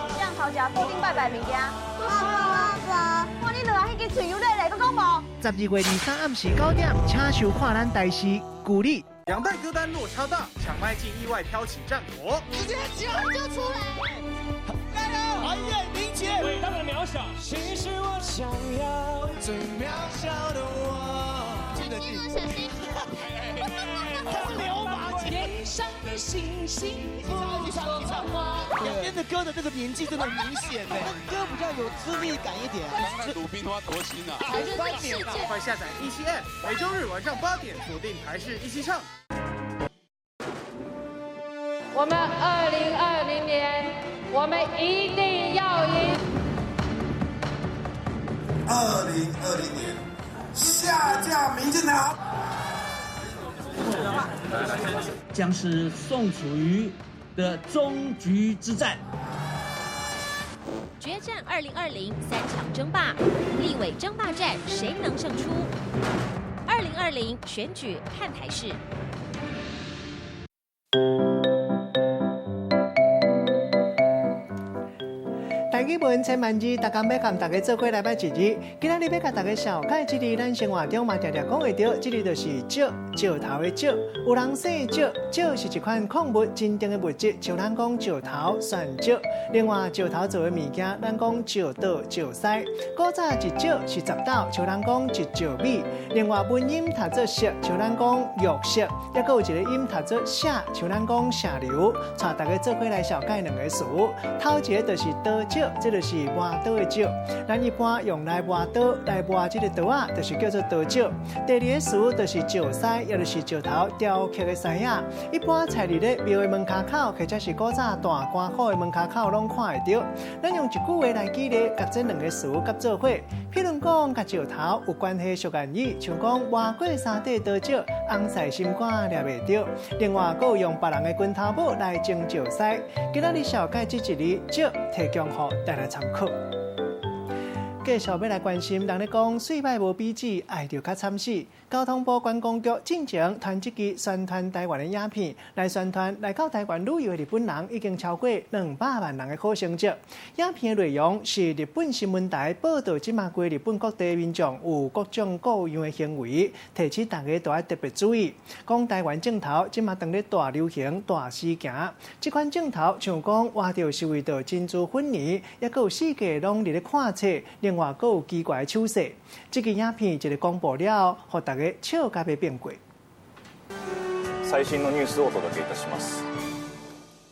这样头食固定拜拜物件。爸，我你落来迄支吹牛奶来，佮讲无？12月23暗时9点，请收看咱台视鼓励。2代歌单落超大，抢麦竟意外挑起战果，直接9就出来！加油！韩燕明姐，伟大的渺小，其实我想要最渺小的我。记得记。牛马天上的星星，你唱吗？两边的歌的这个年纪真的很明显呢，歌比较有资历感一点。鲁冰花多心啊！3点快下载17M，每周日晚上8点锁定台视一起唱。我们2020年，我们一定要赢。2020年，下架民进党。将是宋楚瑜的终局之战。决战2020，3强争霸，立委争霸战谁能胜出？2020选举看台视。台语文千万字，大家要跟大家做伙来摆一日。今仔日要甲大家小解这日咱生活中嘛常常讲会到，这日就是石，石头的石。有人说石，石是一款矿物真定的物质，像咱讲石头、酸石。另外，石头做的物件，咱讲石刀、石狮。古早一石是10斗，像咱讲一石米。另外，文音读作石，像咱讲玉石。也佫有一个音读作石，像咱讲石榴。带大家做伙来小解2个词。头一个就是刀石。这就是磨刀的石，咱一般用来磨刀来磨这个刀啊，就是叫做刀石。第2个词就是石狮，也就是石头雕刻的狮仔，一般菜入咧庙的门骹口，或者是古早大官府的门骹口，拢看会到。咱用一句话来举例，甲这两个词夹做伙。譬如讲，甲石头有关系俗谚语，像讲挖过山底多少，红菜心肝抓袂着。另外，佫有用别人的拳头母来争石狮。今仔日小解这一字，石提供予大家参考。继续要来关心，人咧讲水歹无比止，爱着较惨死。交通部观光局进前传一支宣传台湾的影片，来宣传来到台湾旅游的日本人已经超过200万人的好成绩。影片的内容是日本新闻台报道，即马规日本各地民众有各种各样的行为，提醒大家都要特别注意。讲台湾镜头即马当咧大流行、大事件，这款镜头像讲挖到是为着珍珠粉泥，也有世界拢伫咧看册。另外，佫有奇怪的手势。这个影片一个公布了，互大家笑甲要变过。最新のニュースをお届けいたします。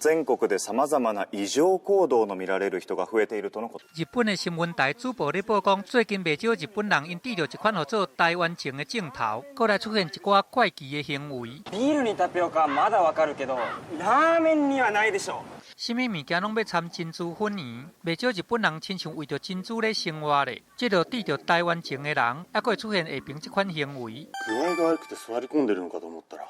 全国で様々な異常行動の見られる人が増えているとのこと。日本的新聞台主播咧報講，最近袂少日本人因遇到一款叫做台灣情的鏡頭，過來出現一寡怪奇的行為。ビールにタピオカまだわかるけど、ラーメンにはないでしょ。什么物件拢要掺珍珠粉泥，袂少日本人亲像为着珍珠咧生活咧。这着遇着台湾情的人，还佫会出現下邊這款行為。具合が悪くて座り込んでるのかと思ったら、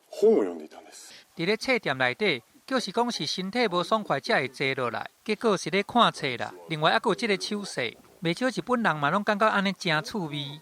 本を読んでいたんです。伫咧冊店內底。就是講是身體無爽快才會坐落來，結果是咧看冊啦。另外還有這個手勢，袂少日本人嘛攏感覺安尼真趣味。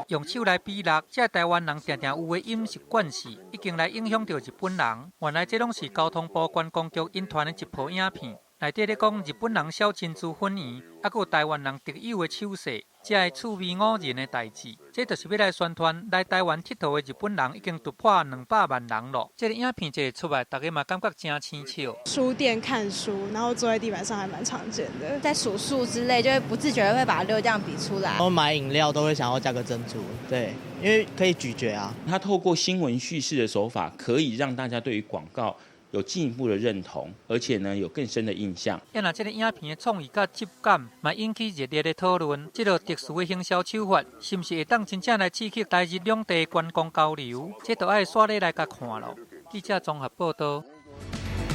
用手來比勒，這台灣人常常有嘅飲食慣勢，已經來影響到日本人。原來這攏是交通部觀光局引傳的一部影片，內底咧講日本人燒珍珠粉泥，還有台灣人特有嘅手勢。這係趣味誤人的代志，這就是要來宣傳來台灣佚佗的日本人已經突破200萬人了。這個影片一出來，大家嘛感覺真清笑。書店看書，然後坐在地板上還蠻常見的。在數數之類，就會不自覺地會把流量比出來。然後買飲料都會想要加個珍珠，對，因為可以咀嚼啊。它透過新聞敘事的手法，可以讓大家對於廣告有進一步的認同，而且呢有更深的印象。因為這個影片的創意甲質感，嘛引起熱烈的討論。這個特殊的行銷手法，是不是會當真正來刺激台日兩地觀光交流？這都要刷咧來甲看咯。記者綜合報道。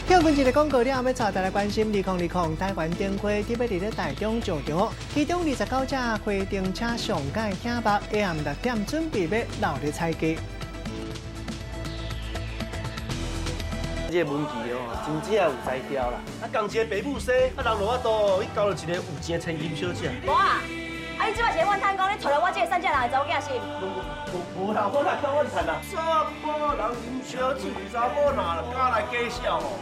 聽完一個廣告了，要帶大家關心2020台灣燈會特別在台中上場，其中29架花燈車上蓋顯目，下暗6點準備要落嚟採機。這個文具哦，真正有才調啦！啊，共一個爸母生，啊，人落啊多，伊交了一個有錢的千金小姐。無啊，啊，你即擺是阮趁講，你找了我這個3隻人的查某囝是？無啦，我來講我趁啦。查某人啉燒酒，查某哪敢來假笑吼？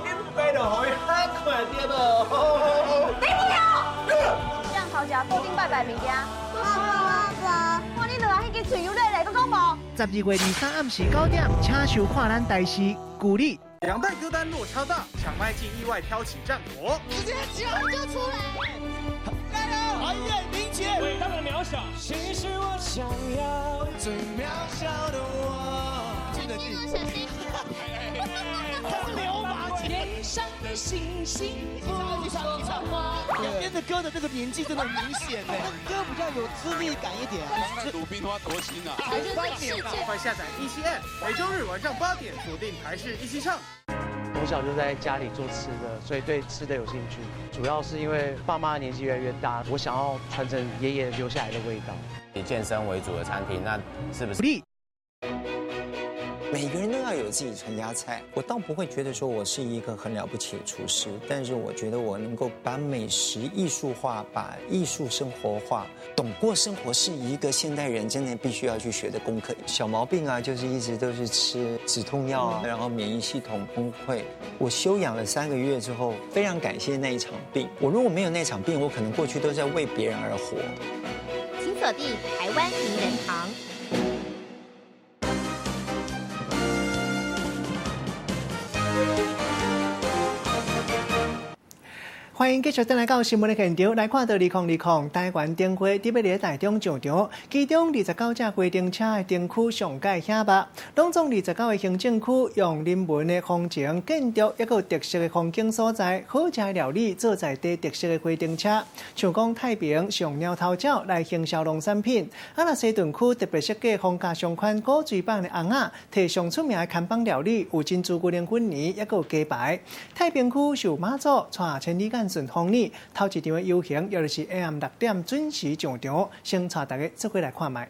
恁爸就互伊遐快點哦！你讓頭家固定拜拜物件。爸，看你落來迄個嘴油累累，都講無。12月23暗時9點，請收看咱台視鼓勵。2代歌單落超大，搶麥竟意外挑起戰果。直接叫就出來！加油！韓硯明姐，偉大的渺小，誰是我想要最渺小的我？記得記得。流氓！天上的星星不說話。兩邊的歌的這個年紀真的很明顯呢，歌比較有資歷感一點。魯冰花多心啊！快下載17M，每週日晚上8點鎖定台視一起唱。從小就在家裡做吃的，所以對吃的有興趣。主要是因為爸媽年紀越來越大，我想要傳承爺爺留下來的味道。以健身為主的餐廳，那是不是？每個人都要有自己傳家菜，我倒不會覺得說我是一個很了不起的廚師，但是我覺得我能夠把美食藝術化，把藝術生活化，懂過生活是一個現代人真的必須要去學的功課。小毛病啊，就是一直都是吃止痛藥啊，然後免疫系統崩潰。我休養了3個月之後，非常感謝那一場病。我如果沒有那場病，我可能過去都在為別人而活。請鎖定台灣名人堂。欢迎继续登来到新闻的现场，来看到2020台湾灯会伫要伫台中上场，其中29只规定车的灯区上界显目，拢总29个行政区用人文的风情、建筑，抑个特色的风景所在，好食的料理做在地特色的规定车，像讲太平上鸟头角来行销农产品，若西屯区特别设计风格上款古锥版的红仔，摕上出名的看板料理有珍珠龟苓粉泥，抑个有鸡排。太平区受妈祖带千里眼顺风耳，头一场的游行，也就是下暗6点准时上场，先带大家做伙来看卖。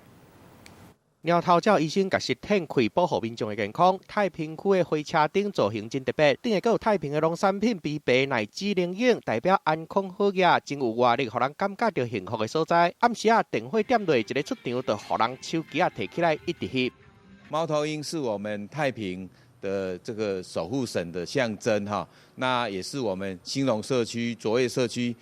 鸟头角医生甲实体开保护民众的健康。太平区的火车顶造型真特别，顶下还有太平的农产品、枇杷、奶子、灵影，代表安康好业，真有活力，互人感觉到幸福的所在。暗时电火点落，一个出场就互人手机提起来一直翕。猫头鹰是我们太平的这个守护神的象征哈，那也是我们兴隆社区、卓越社区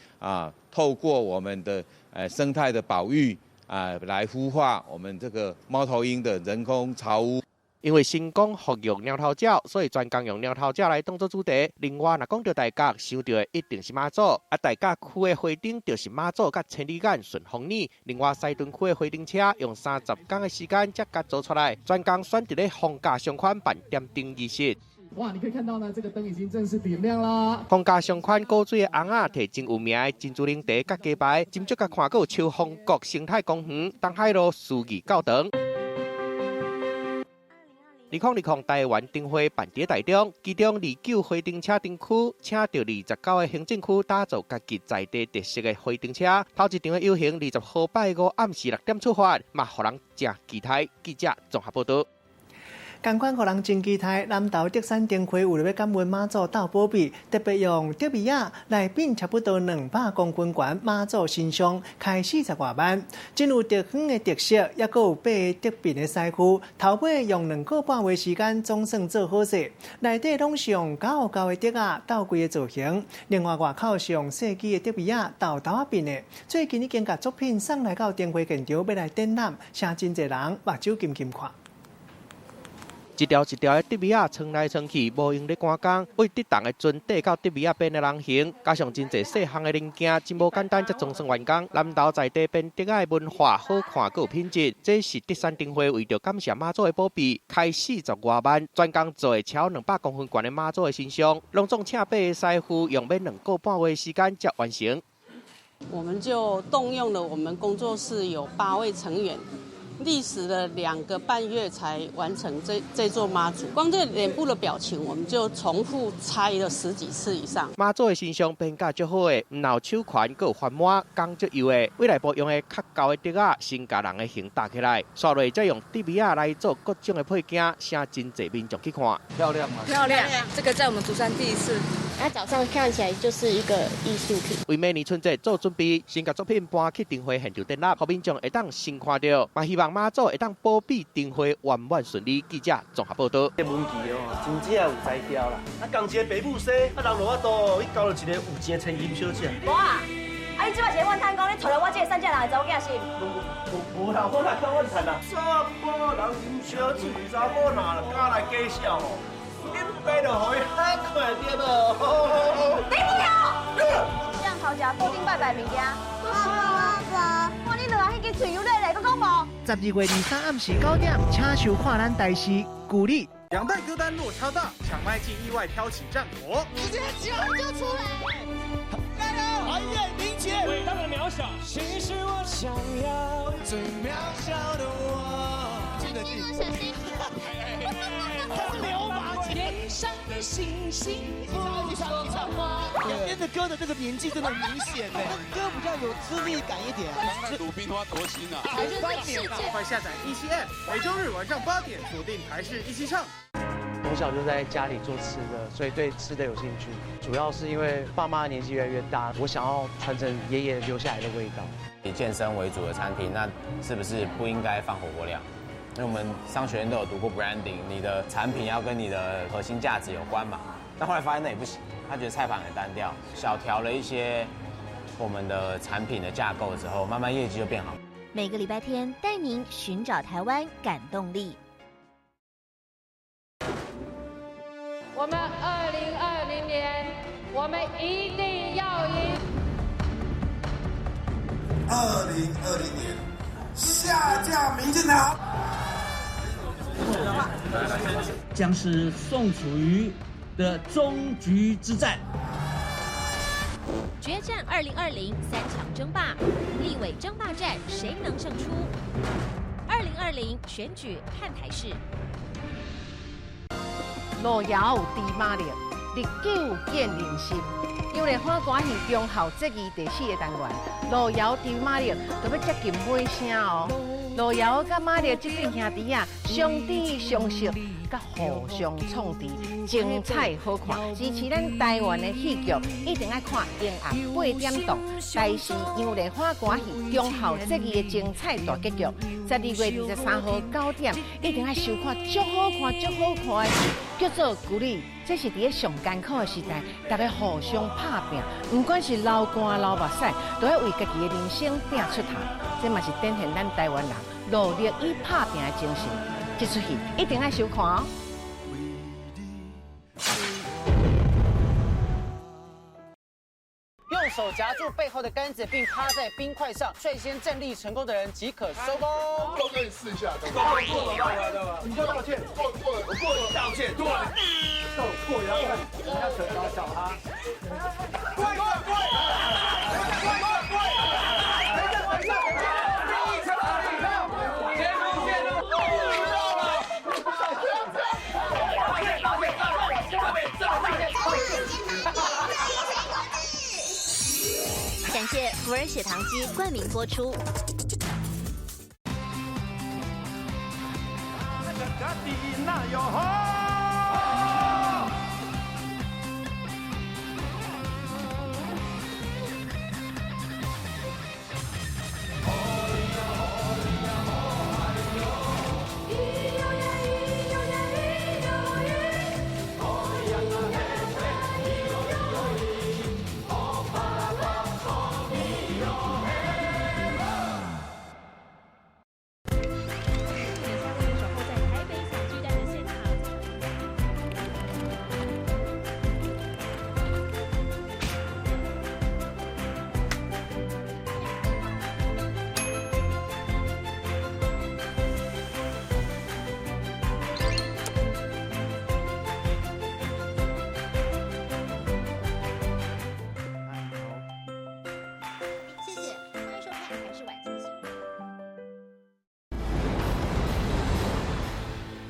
透过我们的生态的保育来孵化我们这个猫头鹰的人工巢屋。因为成功服用鸟头角，所以专工用鸟头角来当作主题。另外，若讲到大家想到的一定是妈祖，大家区的花灯就是妈祖甲千里眼顺风耳。另外，西屯区的花灯车用30天的时间才甲做出来，专工选择咧风格相款办点灯仪式。哇，你可以看到呢，这个灯已经正式点亮啦。风格相款古锥的红仔，摕真有名的珍珠奶茶甲鸡排，斟酌甲看过秋风国生态公园、东海路书记教堂。2020台湾灯会办伫台中，其中29花灯车灯区，请到29个行政区打造家己在地特色的花灯车。头一场的游行20号拜5暗时6点出发，嘛互人真期待。记者综合报道。同款互人真期待，南投德山灯会为了要感恩妈祖斗保庇，特别用德米亚来并差不多200公分悬妈祖神像，开40外万，真有特远的特色，也佫有8个特别的师傅，头尾用2个半月时间总算做好势。内底拢是用9的德仔斗规的造型，另外外口是用设计的德米亚斗啊变的。最近已经把作品送来到灯会现场，要来展览，请真侪人目睭金金看。一条一条的德米亚穿来穿去，无用咧赶工，为得当的船缀到德米亚边的人形，加上真侪细项的零件，真无简单才总算完工。南投在地边德仔的文化好看，佮有品质，这是德山灯会为着感谢妈祖的保庇，开40外万，专工做的超200公分悬的妈祖的形象，拢总请8个师傅用要2个半月时间才完成。我们就动用了我们工作室有8位成员。历时了2个半月才完成这座妈祖，光这脸部的表情，我们就重复猜了10几次以上。妈祖的形象变甲足好的，唔有手宽，佮有翻满，工足油的。未来部用的较厚的竹仔，先甲人的形搭起来，刷落再用德米亚来做各种的配件，请真侪民众去看。漂亮吗？漂亮，这个在我们竹山第一次。它早上看起来就是一个艺术品。为明年春节做准备，先把作品搬去灯会现场展览，让民众会当先看到，嘛希望妈祖会当保庇灯会圆满顺利。记者综合报道。这文具真正有才调啦！共一个爸母生，人落我度，伊交了一个有钱的千金小姐。无啊，你即摆是问摊工，你找了我这个3只人的查某囝是？无啦，我来看我赚啦。查甫人啉烧酒，查某人敢来介绍哦。恁爸就互伊遐看着了。你不要！这样头家固定拜拜物件。爸，你落来迄支嘴油奶奶，佮讲无？12月23暗时9点，请收看咱台视鼓励。2代歌单落超大，抢麦竟意外挑起战果。直接叫就出来！加油！哎呀，林姐，伟大的渺小，其实我想要最渺小的我。记得记。小心！流氓！天上的星星不说话。两边的歌的这个年纪真的很明显呢，歌比较有资历感一点。鲁冰花多心啊！3年，快下载17App，每周日晚上8点锁定台视一起唱。从小就在家里做吃的，所以对吃的有兴趣。主要是因为爸妈年纪越来越大，我想要传承爷爷留下来的味道。以健身为主的餐厅，那是不是不应该放火锅料？因为我们商学院都有读过 branding， 你的产品要跟你的核心价值有关嘛。但后来发现那也不行，他觉得菜盘很单调，小调了一些我们的产品的架构之后，慢慢业绩就变好。每个礼拜天带您寻找台湾感动力。我们2020年，我们一定要要赢。2020年下架民进党，将是宋楚瑜的终局之战。决战2020三强争霸，立委争霸战谁能胜出？2020选举看台式。路遥有猪马力，日久见人心。因为花歌戏中校这期第4个单元，路遥猪马力就要接近尾声哦。路遥甲马力这对兄弟啊，相知相识，甲互相创治，精彩好看。支持咱台湾的戏剧，一定要看永暗8点档。台视杨丽花歌戏中校这期的精彩大结局，12月23号9点，一定要收看，足好看，足好看的戏，叫做《古里》。这是伫咧上艰苦的时代，大家互相拍拼，不管是流汗流目屎，都要为家己的人生拼出头。这嘛是展现咱台湾人努力与拍拼的精神。这出戏一定要收看哦。用手夹住背后的杆子，并趴在冰块上，率先站立成功的人即可收工。都可以试一下，过了，你就道歉，过了，道歉，对，过也要看，人家手高小哈，过，感谢福尔血糖机冠名播出。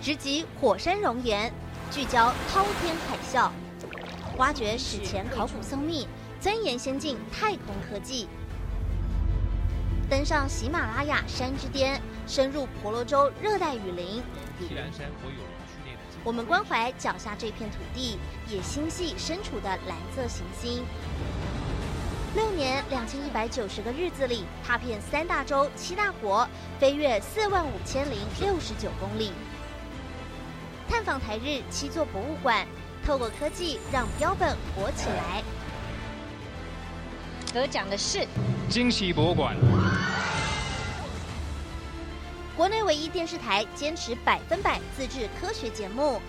直击火山熔岩，聚焦滔天海啸，挖掘史前考古僧密，钻研先进太空科技，登上喜马拉雅山之巅，深入婆罗洲热带雨林。我们关怀脚下这片土地，也心系身处的蓝色行星。6年2190个日子里，踏遍3大洲7大国，飞越45069公里。探访台日7座博物馆，透过科技让标本活起来。得奖的是惊喜博物馆，国内唯一电视台坚持100%自制科学节目，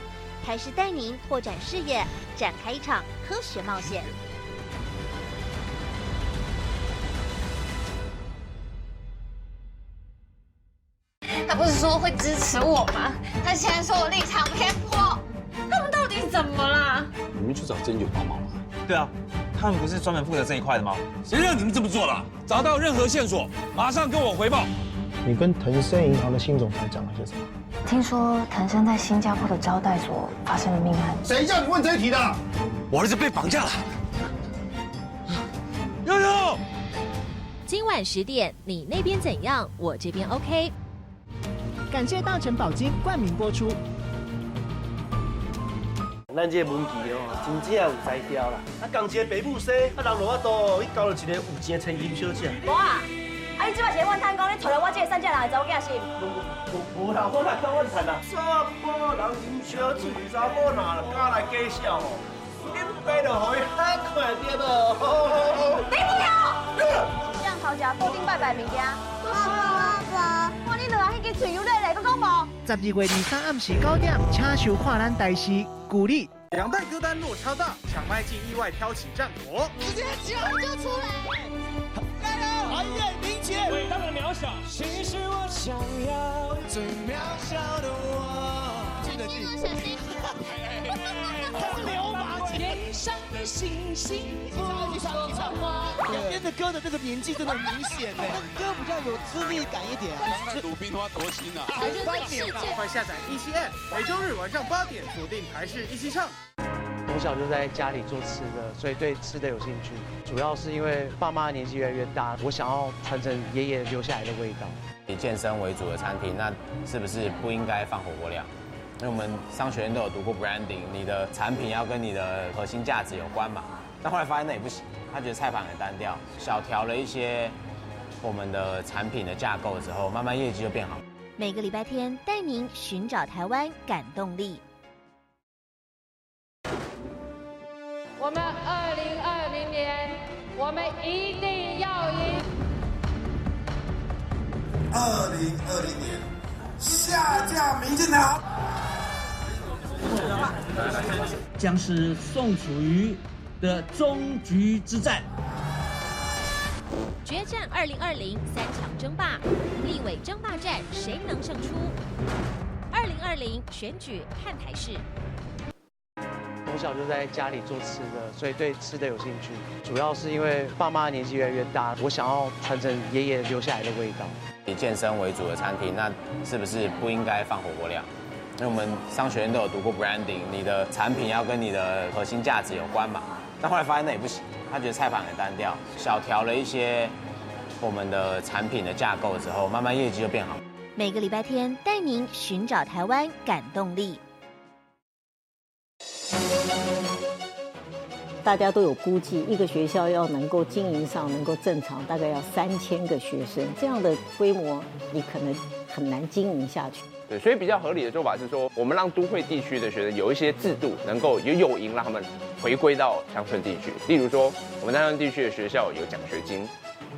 台视带您拓展视野，展开一场科学冒险。他不是说会支持我吗？他现在说我立场偏颇，他们到底怎么啦？你们去找针灸帮忙吗？对啊，他们不是专门负责这一块的吗？谁让你们这么做了？找到任何线索，马上跟我回报。你跟腾盛银行的新总裁讲了些什么？听说腾盛在新加坡的招待所发生了命案。谁叫你问这一题的？我儿子被绑架了。悠悠，今晚10点，你那边怎样？我这边 OK。感谢大成宝金冠名播出。咱这文具哦，真正有才调啦。啊，共一个爸母生，啊，人落啊多，伊交了一个有钱的千金小姐。无啊，啊，你即摆是咧怨叹讲你娶了我这个3只人的查某囝是？无啦，我哪敢怨叹啦？查某人啉烧酒，查某哪敢来介绍哦？恁爸就互伊遐快点了。你不要！让头家固定拜拜物件。爸，我你落来迄支嘴油咧，搁讲无？ 12月23暗时9点，请收看咱台视《古里》。两代歌单落差大，抢麦竟意外挑起战火。直接球就出来，加油！哎呀，明姐，伟大的渺小，其实我想要最渺小的我。记得记得。流氓，天上的星星不说话。两边的歌的这个年纪真的很明显呢，歌比较有资历感一点。鲁冰花多心啊！快下载17M，每周日晚上8点锁定台视17唱。从小就在家里做吃的，所以对吃的有兴趣。主要是因为爸妈年纪越来越大，我想要传承爷爷留下来的味道。以健身为主的餐厅，那是不是不应该放火锅料？因为我们商学院都有读过 branding， 你的产品要跟你的核心价值有关嘛。但后来发现那也不行，他觉得菜盘很单调，小调了一些我们的产品的架构之后，慢慢业绩就变好。每个礼拜天带您寻找台湾感动力。我们2020年，我们一定要赢。2020年，下架民进党。将是宋楚瑜的终局之战。决战2020三强争霸，立委争霸战谁能胜出？2020选举看台视。从小就在家里做吃的，所以对吃的有兴趣。主要是因为爸妈年纪越来越大，我想要传承爷爷留下来的味道。以健身为主的餐厅，那是不是不应该放火锅料？因为我们商学院都有读过 branding， 你的产品要跟你的核心价值有关嘛。但后来发现那也不行，他觉得菜盘很单调，小调了一些我们的产品的架构之后，慢慢业绩就变好。每个礼拜天带您寻找台湾感动力。大家都有估计，一个学校要能够经营上能够正常，大概要3000个学生，这样的规模你可能很难经营下去。对，所以比较合理的做法是说，我们让都会地区的学生有一些制度，能够有诱因让他们回归到乡村地区。例如说，我们乡村地区的学校有奖学金，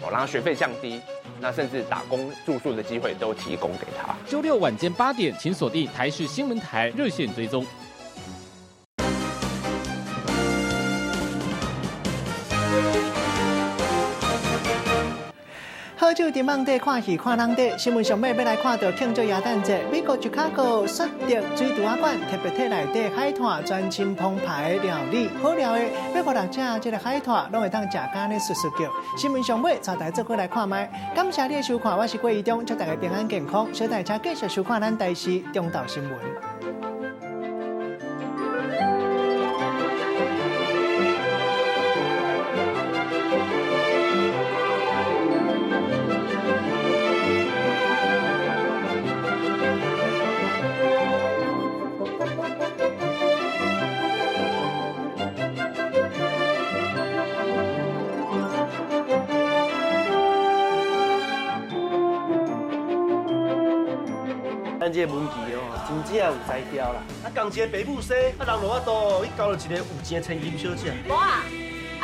让他学费降低，那甚至打工住宿的机会都提供给他。周六晚间8点，请锁定台视新闻台热线追踪。好久伫网底看戏看人底，新闻上尾要来看到庆祝耶诞节，美国芝加哥雪蝶水族馆特别替内底海豚专亲澎湃料理，好料的要互大家这个海豚拢会当食干的叔叫。新闻上尾带大家做过来看麦，感谢你的收看，我是郭义中，祝大家平安健康，小大家继续收看咱台视中道新闻。咱这个文具哦，真正有才调啦。啊，共一个爸母生，啊，人落法度，伊交了一个有钱的千金小姐。无啊，